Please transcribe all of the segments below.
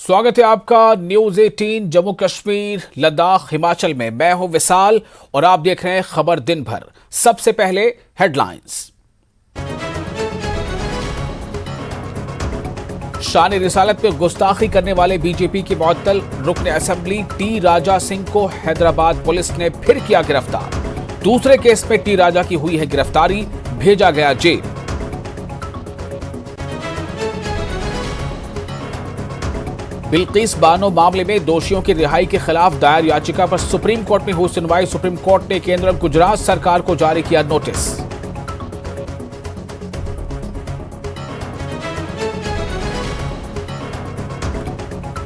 स्वागत है आपका न्यूज 18 जम्मू कश्मीर लद्दाख हिमाचल में। मैं हूं विशाल और आप देख रहे हैं खबर दिन भर। सबसे पहले हेडलाइंस। शान रिसालत में गुस्ताखी करने वाले बीजेपी के मुअत्तल रुकन असेंबली टी राजा सिंह को हैदराबाद पुलिस ने फिर किया गिरफ्तार। दूसरे केस में टी राजा की हुई है गिरफ्तारी, भेजा गया जेल। बिल्किस बानो मामले में दोषियों की रिहाई के खिलाफ दायर याचिका पर सुप्रीम कोर्ट में हुई सुनवाई। सुप्रीम कोर्ट ने केंद्र और गुजरात सरकार को जारी किया नोटिस।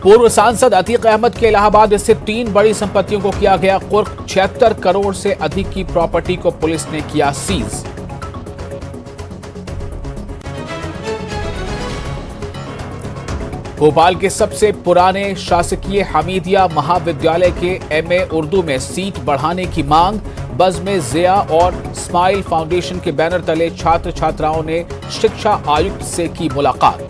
पूर्व सांसद अतीक अहमद के इलाहाबाद स्थित 3 बड़ी संपत्तियों को किया गया कुर्क। 76 करोड़ से अधिक की प्रॉपर्टी को पुलिस ने किया सीज। भोपाल के सबसे पुराने शासकीय हमीदिया महाविद्यालय के एमए उर्दू में सीट बढ़ाने की मांग। बज़्म ज़िया और स्माइल फाउंडेशन के बैनर तले छात्र छात्राओं ने शिक्षा आयुक्त से की मुलाकात।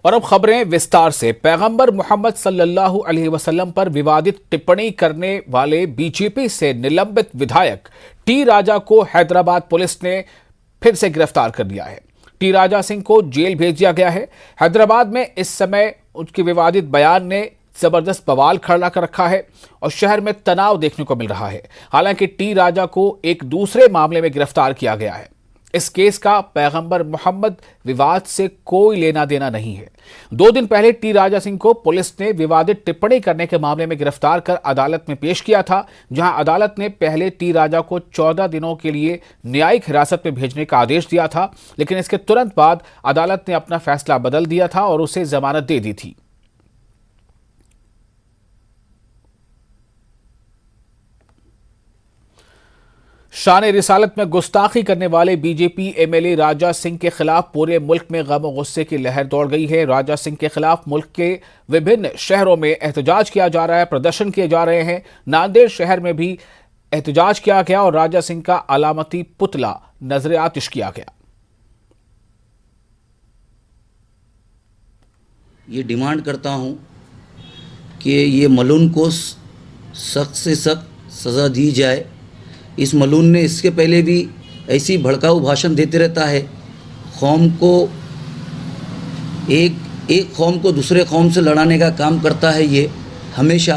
और अब खबरें विस्तार से। पैगंबर मोहम्मद सल्लल्लाहु अलैहि वसल्लम पर विवादित टिप्पणी करने वाले बीजेपी से निलंबित विधायक टी राजा को हैदराबाद पुलिस ने फिर से गिरफ्तार कर लिया है। टी राजा सिंह को जेल भेज दिया गया है। हैदराबाद में इस समय उसके विवादित बयान ने जबरदस्त बवाल खड़ा कर रखा है और शहर में तनाव देखने को मिल रहा है। हालांकि टी राजा को एक दूसरे मामले में गिरफ्तार किया गया है। इस केस का पैगंबर मोहम्मद विवाद से कोई लेना देना नहीं है। 2 दिन पहले टी राजा सिंह को पुलिस ने विवादित टिप्पणी करने के मामले में गिरफ्तार कर अदालत में पेश किया था, जहां अदालत ने पहले टी राजा को 14 दिनों के लिए न्यायिक हिरासत में भेजने का आदेश दिया था, लेकिन इसके तुरंत बाद अदालत ने अपना फैसला बदल दिया था और उसे जमानत दे दी थी। शान रिसालत में गुस्ताखी करने वाले बीजेपी एमएलए राजा सिंह के खिलाफ पूरे मुल्क में गम और गुस्से की लहर दौड़ गई है। राजा सिंह के खिलाफ मुल्क के विभिन्न शहरों में एहतजाज किया जा रहा है, प्रदर्शन किए जा रहे हैं। नांदेड़ शहर में भी एहतजाज किया गया और राजा सिंह का अलामती पुतला नजर आतिश किया गया। ये डिमांड करता हूँ कि ये मलून को सख्त से सख्त सज़ा दी जाए। इस मलून ने इसके पहले भी ऐसी भड़काऊ भाषण देते रहता है। कौम को एक कौम को दूसरे कौम से लड़ाने का काम करता है ये हमेशा।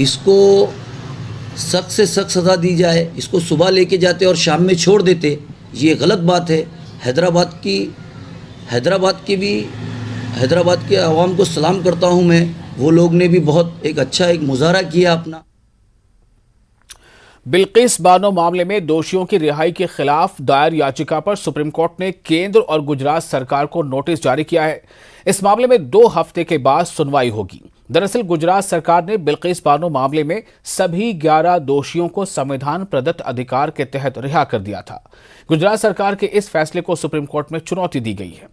इसको सख्त से सख्त सज़ा दी जाए। इसको सुबह लेके जाते और शाम में छोड़ देते, ये गलत बात है। हैदराबाद के आवाम को सलाम करता हूँ मैं। वो लोग ने भी बहुत एक अच्छा एक मुजाहरा किया अपना। बिल्किस बानो मामले में दोषियों की रिहाई के खिलाफ दायर याचिका पर सुप्रीम कोर्ट ने केंद्र और गुजरात सरकार को नोटिस जारी किया है। इस मामले में 2 हफ्ते के बाद सुनवाई होगी। दरअसल गुजरात सरकार ने बिल्किस बानो मामले में सभी 11 दोषियों को संविधान प्रदत्त अधिकार के तहत रिहा कर दिया था। गुजरात सरकार के इस फैसले को सुप्रीम कोर्ट में चुनौती दी गई है।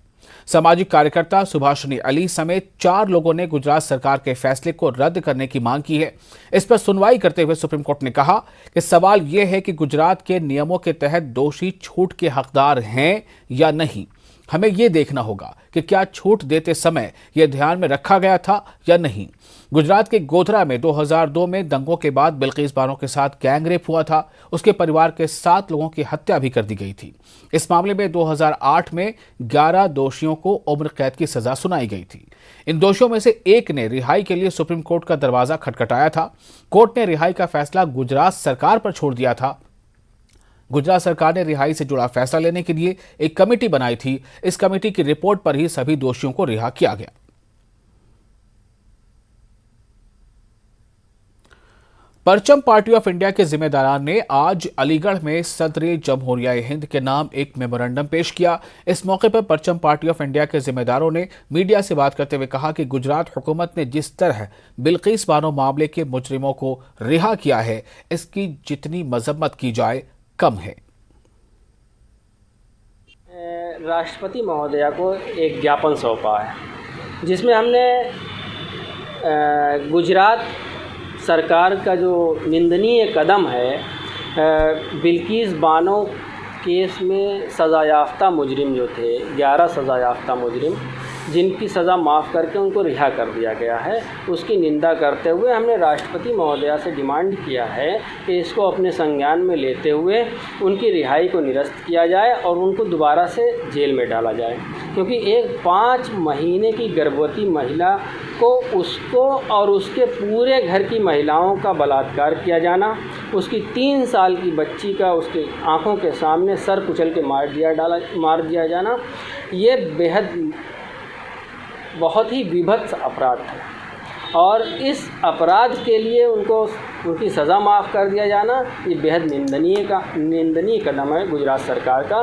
सामाजिक कार्यकर्ता सुभाषिनी अली समेत 4 लोगों ने गुजरात सरकार के फैसले को रद्द करने की मांग की है। इस पर सुनवाई करते हुए सुप्रीम कोर्ट ने कहा कि सवाल यह है कि गुजरात के नियमों के तहत दोषी छूट के हकदार हैं या नहीं। हमें यह देखना होगा कि क्या छूट देते समय यह ध्यान में रखा गया था या नहीं। गुजरात के गोधरा में 2002 में दंगों के बाद बिल्किस बानो के साथ गैंगरेप हुआ था। उसके परिवार के 7 लोगों की हत्या भी कर दी गई थी। इस मामले में 2008 में 11 दोषियों को उम्र कैद की सजा सुनाई गई थी। इन दोषियों में से एक ने रिहाई के लिए सुप्रीम कोर्ट का दरवाजा खटखटाया था। कोर्ट ने रिहाई का फैसला गुजरात सरकार पर छोड़ दिया था। गुजरात सरकार ने रिहाई से जुड़ा फैसला लेने के लिए एक कमेटी बनाई थी। इस कमेटी की रिपोर्ट पर ही सभी दोषियों को रिहा किया गया। परचम पार्टी ऑफ इंडिया के जिम्मेदारान ने आज अलीगढ़ में सदर जमहूरिया हिंद के नाम एक मेमोरेंडम पेश किया। इस मौके पर परचम पार्टी ऑफ इंडिया के जिम्मेदारों ने मीडिया से बात करते हुए कहा कि गुजरात हुकूमत ने जिस तरह बिल्किस बानो मामले के मुजरिमों को रिहा किया है, इसकी जितनी मजम्मत की जाए कम है। राष्ट्रपति महोदया को एक ज्ञापन सौंपा है, जिसमें हमने गुजरात सरकार का जो निंदनीय कदम है, बिल्किस बानो केस में सज़ा याफ्ता मुजरिम जो थे, 11 सज़ा याफ्ता मुजरिम जिनकी सज़ा माफ़ करके उनको रिहा कर दिया गया है, उसकी निंदा करते हुए हमने राष्ट्रपति महोदया से डिमांड किया है कि इसको अपने संज्ञान में लेते हुए उनकी रिहाई को निरस्त किया जाए और उनको दोबारा से जेल में डाला जाए। क्योंकि एक 5 महीने की गर्भवती महिला को, उसको और उसके पूरे घर की महिलाओं का बलात्कार किया जाना, उसकी 3 साल की बच्ची का उसके आँखों के सामने सर कुचल के मार दिया जाना, ये बेहद बहुत ही विभत्स अपराध है और इस अपराध के लिए उनकी सज़ा माफ़ कर दिया जाना ये बेहद निंदनीय कदम है गुजरात सरकार का।